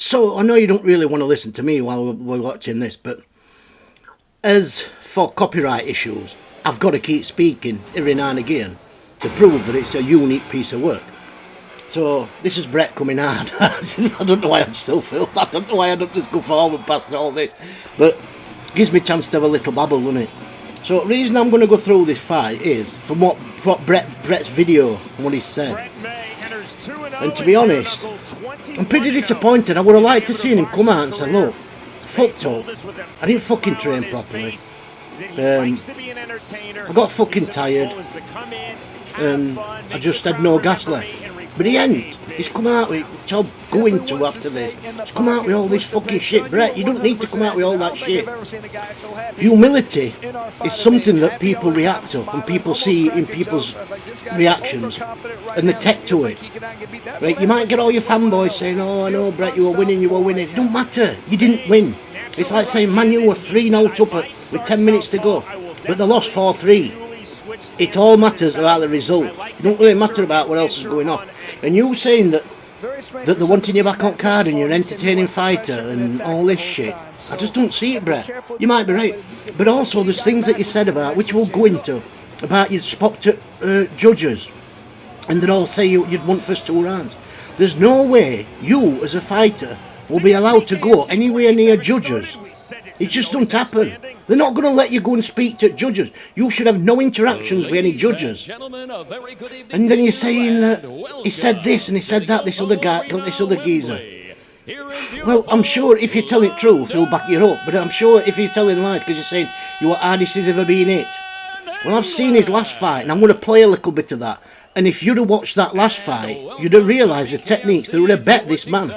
So, I know you don't really want to listen to me while we're watching this, but as for copyright issues, I've got to keep speaking every now and again to prove that it's a unique piece of work. So, this is Brett coming hard. I don't know why I'm still filmed. I don't know why I don't just go forward past all this. But it gives me a chance to have a little babble, doesn't it? So, the reason I'm going to go through this fight is from what Brett's video and what he said. And to be honest, I'm pretty disappointed. I would have liked to see him come out and say, look, I fucked up. I didn't fucking train properly. I got fucking tired. I just had no gas left. But he ain't. He's come out with, which I'll go into after this, he's come out with all this fucking shit. Brett, you don't need to come out with all that shit. Humility is something that people react to, and people see in people's reactions, and they take to it. Right? You might get all your fanboys saying, oh, I know, Brett, you were winning, you were winning. It don't matter. You didn't win. It's like saying, man, you were 3-0 up with 10 minutes to go, but they lost 4-3. It all matters about the result. It don't really matter about what else is going on. And you saying that they're wanting you back on card and you're an entertaining fighter and all this shit, I just don't see it, Brett. You might be right. But also there's things that you said about, which we'll go into, about you spot to judges, and they'd all say you'd want first 2 rounds. There's no way you, as a fighter, will be allowed to go anywhere near judges. It just don't happen. They're not going to let you go and speak to judges. You should have no interactions with any judges. And then you're saying that he said this and he said that, this other guy, this other geezer. Well, I'm sure if you're telling truth, he'll back you up. But I'm sure if you're telling lies, because you're saying you were hardest he's ever been hit. Well, I've seen his last fight, and I'm going to play a little bit of that. And if you'd have watched that last fight, you'd have realised the techniques. They would have bet this man.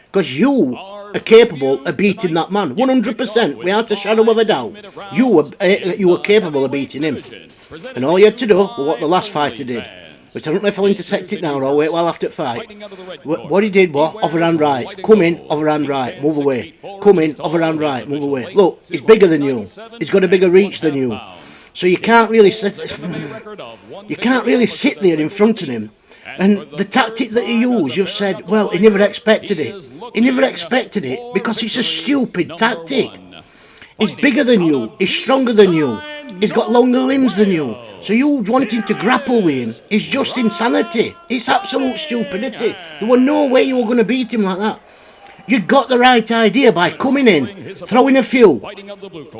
Because you are capable of beating that man 100%, without a shadow of a doubt. You were capable of beating him, and all you had to do was what the last fighter did, which I don't know if I'll intersect it now or I'll wait while after the fight. What he did was overhand right, come in, overhand right, move away, come in, overhand right, move away. Look, he's bigger than you, he's got a bigger reach than you, so you can't really sit there in front of him. And the tactic that he used, you've said, well, he never expected it. He never expected it because it's a stupid tactic. He's bigger than you, he's stronger than you, he's got longer limbs than you. So you wanting to grapple with him is just insanity. It's absolute stupidity. There was no way you were going to beat him like that. You'd got the right idea by coming in, throwing a few.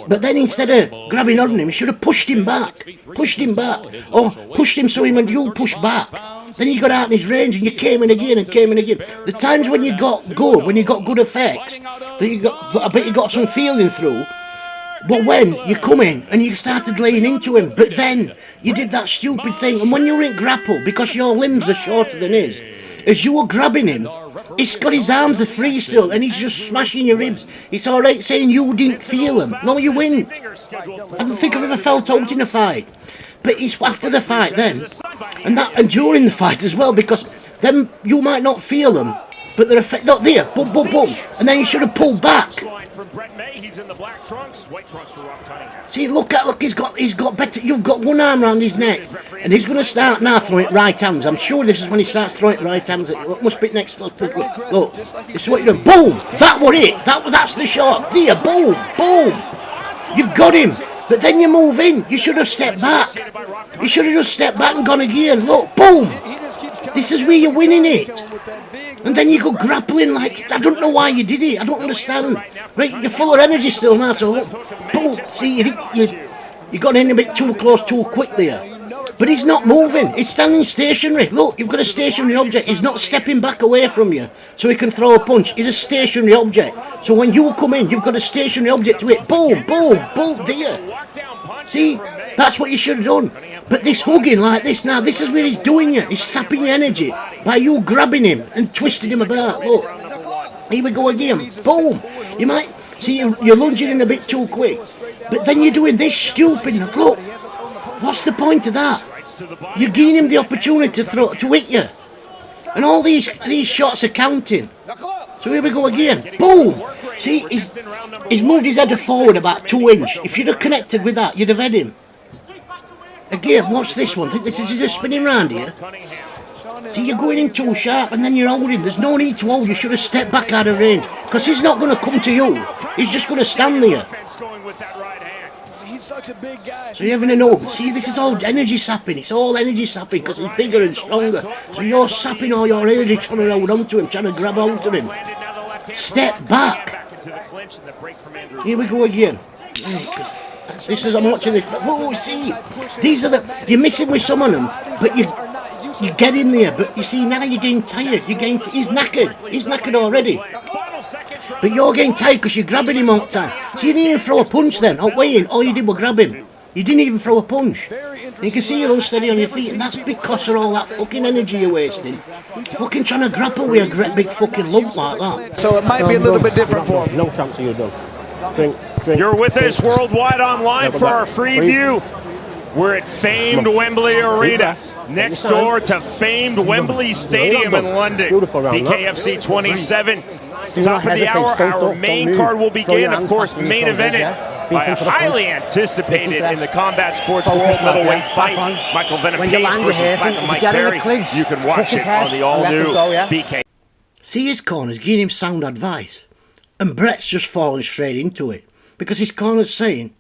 But then instead of grabbing on him, you should have pushed him back. Pushed him back. Or pushed him so him and you pushed back. Then he got out in his range and you came in again and came in again. The times when you got good, when you got good effects, I bet you got some feeling through. But when you come in and you started laying into him, but then you did that stupid thing, and when you were in grapple, because your limbs are shorter than his, as you were grabbing him, he's got his arms are free still, and he's just smashing your ribs. It's alright saying you didn't feel them. No, you wouldn't. I don't think I've ever felt out in a fight. But it's after the fight then, and during the fight as well, because then you might not feel them, but they're not there, boom, boom, boom, and then you should have pulled back. See, look, he's got better. You've got one arm around his neck, and he's going to start now throwing right hands. I'm sure this is when he starts throwing right hands. It must be next. Look, this is what you're doing. Boom! That was it. That's the shot. There, boom, boom. You've got him. But then you move in. You should have stepped back. You should have just stepped back and gone again. Look, boom. This is where you're winning it. And then you go grappling like, I don't know why you did it. I don't understand. Right, you're full of energy still now, so boom. See, you got in a bit too close, too quick there. But he's not moving. He's standing stationary. Look, you've got a stationary object. He's not stepping back away from you so he can throw a punch. He's a stationary object. So when you come in, you've got a stationary object to hit. Boom, boom, boom, there. See, that's what you should have done. But this hugging like this now, this is where he's doing you. He's sapping your energy by you grabbing him and twisting him about. Look, here we go again. Boom. You might see you're lunging in a bit too quick. But then you're doing this stupidness. Look, what's the point of that? You're giving him the opportunity to hit you. And all these shots are counting. So here we go again. Boom! See, he's moved his head forward about 2 inches. If you'd have connected with that, you'd have had him. Again, watch this one. Think this is just spinning round here. See, you're going in too sharp and then you're holding. There's no need to hold. You should have stepped back out of range. Because he's not going to come to you. He's just going to stand there. He's such a big guy. So you're having an open. See, this is all energy sapping. It's all energy sapping because he's bigger and stronger. So you're sapping all your energy trying to hold on to him, trying to grab hold of him. Step back. Here we go again. This is, I'm watching this. Whoa, see, these are the, you're missing with some of them, but you get in there. But you see, now you're getting tired. He's knackered. He's knackered already. But you're getting tired because you're grabbing him all the time. So you didn't even throw a punch then. Oh, weighing, all you did was grab him. You didn't even throw a punch. You can see you're unsteady on your feet, and that's because of all that fucking energy you're wasting. Fucking trying to grapple with a great big fucking lump like that. So it might be a little bit different for him. No chance of you, Doug. Drink. You're with us worldwide online for our free view. We're at famed Wembley Arena, next door to famed Wembley Stadium in London. BKFC 27. Top of the hour, our main card will begin, of course, main evented by a highly anticipated in the combat sports world middleweight fight, Michael Venom Page versus Michael Mike Perry. You can watch it on the all-new BK. See, his corner's giving him sound advice, and Brett's just falling straight into it, because his corner's saying,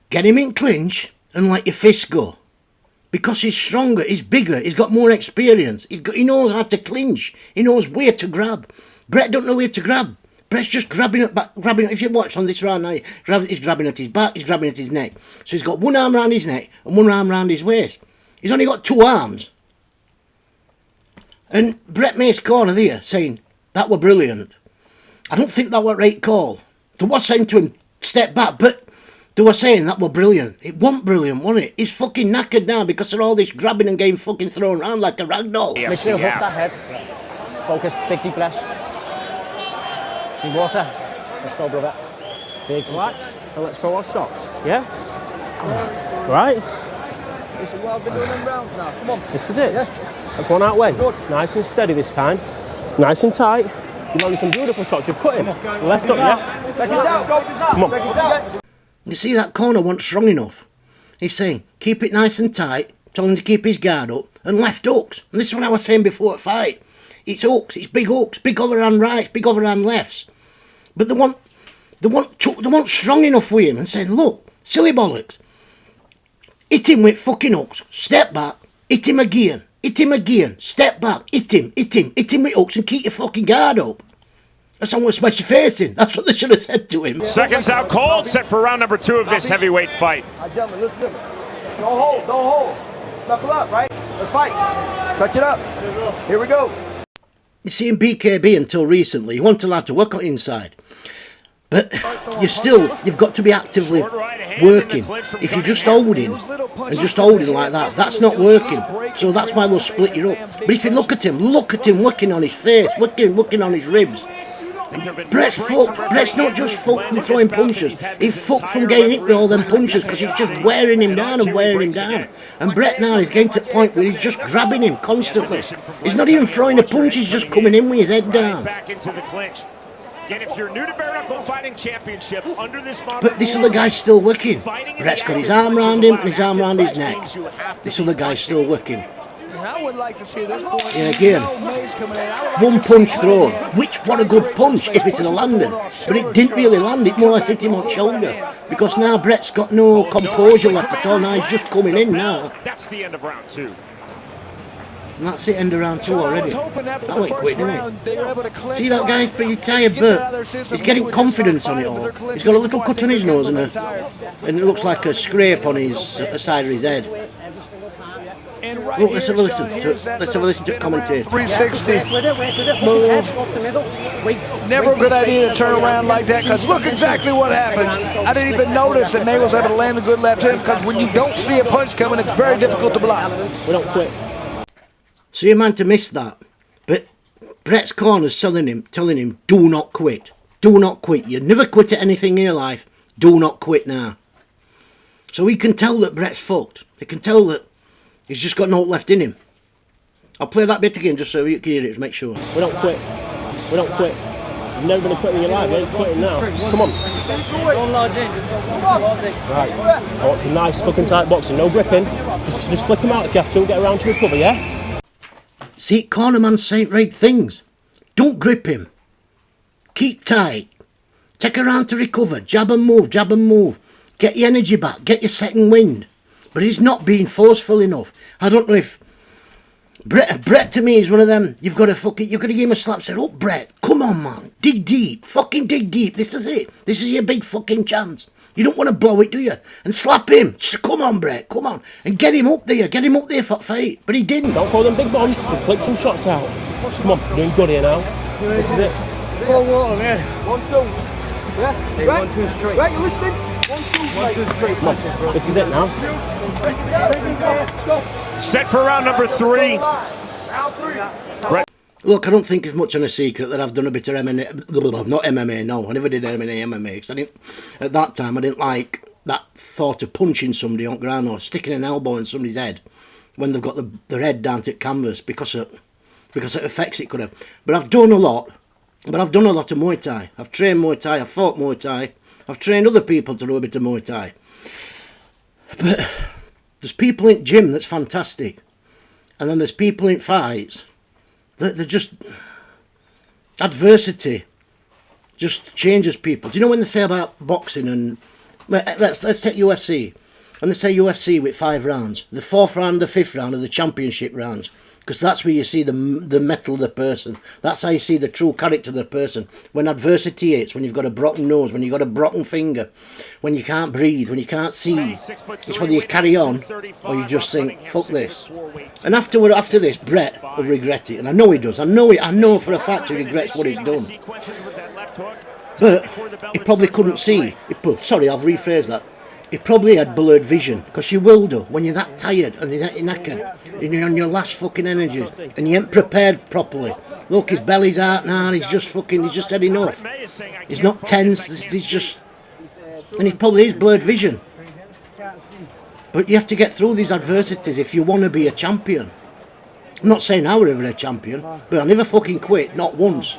get him in clinch and let your fists go. Because he's stronger, he's bigger, he's got more experience, he knows how to clinch, he knows where to grab. Brett don't know where to grab. Brett's just grabbing it back, if you watch on this round now, he's grabbing at his back, he's grabbing at his neck. So he's got one arm around his neck and one arm around his waist. He's only got two arms. And Brett May's corner there saying, that were brilliant. I don't think that were right call. They were saying to him, step back, but they were saying that were brilliant. It wasn't brilliant, wasn't it? He's fucking knackered now because of all this grabbing and getting fucking thrown around like a ragdoll. Make sure you hook that head. Focus, big deep breaths. Need water. Let's go, brother. Big relax, and let's throw our shots. Yeah? Right? This is what I've been doing in rounds now. Come on. This is it. Yeah. That's one out way. Nice and steady this time. Nice and tight. You're landing some beautiful shots. You've cut him. Left up, yeah? Seconds out. Go. Come on. Seconds out. You see, that corner wasn't strong enough. He's saying, keep it nice and tight, telling him to keep his guard up, and left hooks. And this is what I was saying before the fight. It's hooks, it's big hooks, big overhand rights, big overhand lefts. But they want strong enough with him and saying, look, silly bollocks, hit him with fucking hooks, step back, hit him again, step back, hit him with hooks and keep your fucking guard up. That's not what smash your face in. That's what they should have said to him. Seconds out cold, set for round number 2 of this heavyweight fight. Gentlemen, listen to me. Don't hold. Knuckle up, right? Let's fight. Touch it up. Here we go. You see, in BKB until recently, you weren't allowed to work on inside. But you've got to be actively working. If you're just holding and just holding like that, that's not working. So that's why they'll split you up. But if you look at him working on his face, working on his ribs. Brett's fucked. Brett's not just fucked from throwing punches. He's fucked from getting hit with all them punches because he's just wearing him down and wearing him down. And Brett now is getting to the point where he's just grabbing him constantly. He's not even throwing a punch, he's just coming in with his head down. Back into the clinch. Again, if you're new to bare knuckle fighting championship under this but this other guy's still working. Brett's got his arm around him and his arm around his neck. This other guy's still working. I would like to see this point. Yeah, again, one punch thrown, which what a good punch if it had landed, but it didn't really land, it more or less hit him on the shoulder, because now Brett's got no composure left at all, now he's just coming in now. That's the end of round 2. And that's it, end of round 2 already. That went quick, didn't it? See, that guy's pretty tired, but he's getting confidence on it all. He's got a little cut on his nose and it looks like a scrape on his side of his head. Look, let's have a listen to commentator. 360 move. Never a good idea to turn around like that, because look exactly what happened. I didn't even notice that May was able to land a good left hand, because when you don't see a punch coming, it's very difficult to block. We don't quit. So you're meant to miss that. But Brett's corner's telling him, do not quit. Do not quit. You never quit at anything in your life. Do not quit now. So he can tell that Brett's fucked. He can tell that he's just got no left in him. I'll play that bit again just so you can hear it to make sure. We don't quit. We don't quit. You've never been quitting in your life. You ain't quitting now. Come on. Right. Oh, it's a nice fucking tight boxing. No gripping. Just flick him out if you have to. Get around to recover, yeah? See, cornerman's saying right things. Don't grip him. Keep tight. Take her round to recover. Jab and move, jab and move. Get your energy back. Get your second wind. But he's not being forceful enough. I don't know if... Brett to me is one of them. You've got to give him a slap. Say, look, Brett, come on, man. Dig deep. Fucking dig deep. This is it. This is your big fucking chance. You don't want to blow it, do you? And slap him. Just come on, Brett. Come on. And get him up there. Get him up there for fight. But he didn't. Don't throw them big bombs. Just flick some shots out. Come on. You're doing good here now. This is it. Go water, man. 1, 2. Yeah? Right? 1, 2 straight. Right, you listening? 1, 2 straight. Come on. This is it now. Let's go. Set for round number 3. Look, I don't think it's much on a secret that I've done a bit of MMA, not MMA, no, I never did MMA, because I didn't, at that time, I didn't like that thought of punching somebody on ground or sticking an elbow in somebody's head when they've got their head down to canvas because it affects it, could have. But I've done a lot of Muay Thai. I've trained Muay Thai, I've fought Muay Thai, I've trained other people to do a bit of Muay Thai. But there's people in gym that's fantastic. And then there's people in fights that they're just... Adversity just changes people. Do you know when they say about boxing and... Let's take UFC. And they say UFC with 5 rounds. The 4th round, the 5th round are the championship rounds. Because that's where you see the mettle of the person. That's how you see the true character of the person. When adversity hits, when you've got a broken nose, when you've got a broken finger, when you can't breathe, when you can't see, it's whether you carry on or you just think, fuck this. And after this, Brett will regret it. And I know he does. I know for a fact he regrets what he's done. But he probably couldn't see. Sorry, I've rephrased that. He probably had blurred vision, because you will do when you're that tired and you're that knackered and you're on your last fucking energy and you ain't prepared properly. Look, his belly's out now and he's just had enough. He's not tense, he's just... And he probably is blurred vision. But you have to get through these adversities if you want to be a champion. I'm not saying I were ever a champion, but I never fucking quit, not once.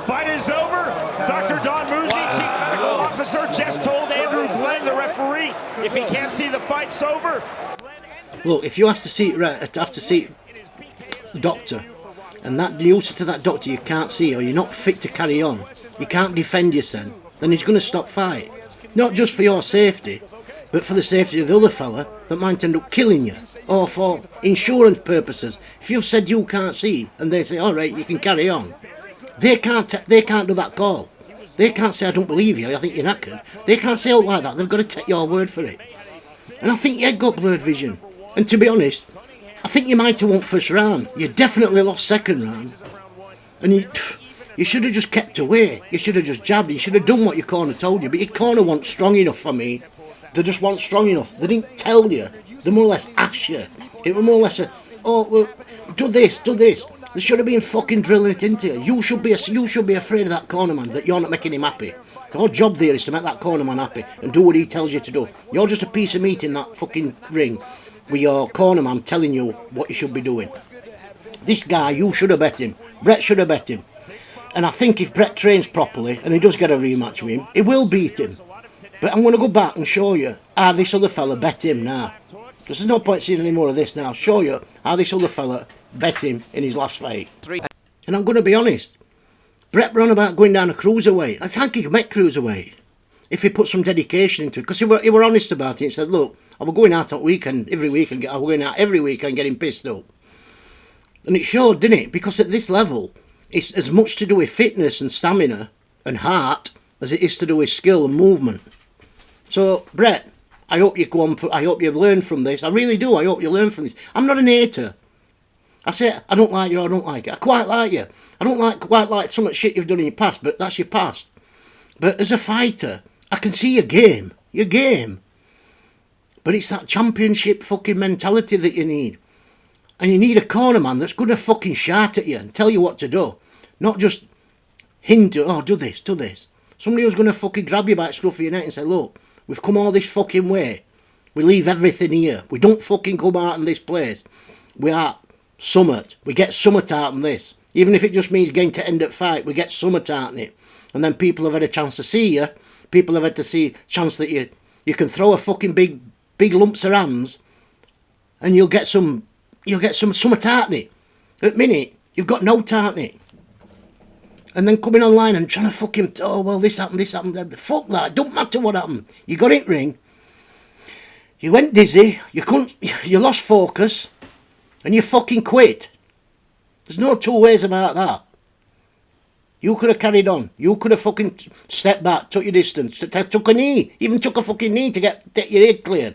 Fight is over. Dr. Don Musi, Chief Medical Officer, just told Andrew Glenn, the referee, if he can't see the fight's over. Look, if you have to see the doctor, and that you to that doctor you can't see, or you're not fit to carry on, you can't defend yourself, then he's going to stop fight. Not just for your safety, but for the safety of the other fella that might end up killing you, or for insurance purposes. If you've said you can't see, and they say, all right, you can carry on, they can't do that call. They can't say, I don't believe you, I think you're knackered. They can't say it like that. They've got to take your word for it. And I think you got blurred vision. And to be honest, I think you might have won first round. You definitely lost second round. And you should have just kept away. You should have just jabbed. You should have done what your corner told you. But your corner wasn't strong enough for me. They just weren't strong enough. They didn't tell you. They more or less asked you. It was more or less oh, well, do this, do this. They should have been fucking drilling it into you. You should be afraid of that cornerman, that you're not making him happy. Your job there is to make that cornerman happy and do what he tells you to do. You're just a piece of meat in that fucking ring with your cornerman telling you what you should be doing. This guy, you should have bet him. Brett should have bet him. And I think if Brett trains properly and he does get a rematch with him, he will beat him. But I'm going to go back and show you how this other fella bet him now. Because there's no point seeing any more of this now. I'll show you how this other fella bet him in his last fight. And I'm going to be honest. Brett were on about going down a cruiserweight. I think he could make cruiserweight if he put some dedication into it. Because he were honest about it. He said, look, I was going out on weekend every week and getting pissed up. And it showed, didn't it? Because at this level, it's as much to do with fitness and stamina and heart as it is to do with skill and movement. So, Brett, I hope you go on. I hope you learn from this. I really do. I hope you learn from this. I'm not an hater. I say I don't like you or I don't like it. I quite like you. I don't quite like some of the shit you've done in your past, but that's your past. But as a fighter, I can see your game. Your game. But it's that championship fucking mentality that you need. And you need a cornerman that's going to fucking shout at you and tell you what to do. Not just hint to, oh, do this, do this. Somebody who's going to fucking grab you by the scruff of your neck and say, look, we've come all this fucking way. We leave everything here. We don't fucking come out in this place. We are summit. We get summit out in this. Even if it just means getting to end at fight, we get summit out in it. And then people have had a chance to see you. People have had to see a chance that you can throw a fucking big lumps of hands and you'll get some you'll get some tartney. At minute, you've got no tartney. And then coming online and trying to fucking, oh, well, this happened. Fuck that, don't matter what happened. You got it ring. You went dizzy, you lost focus, and you fucking quit. There's no two ways about that. You could have carried on. You could have fucking stepped back, took your distance, took a knee, even took a fucking knee to get your head cleared.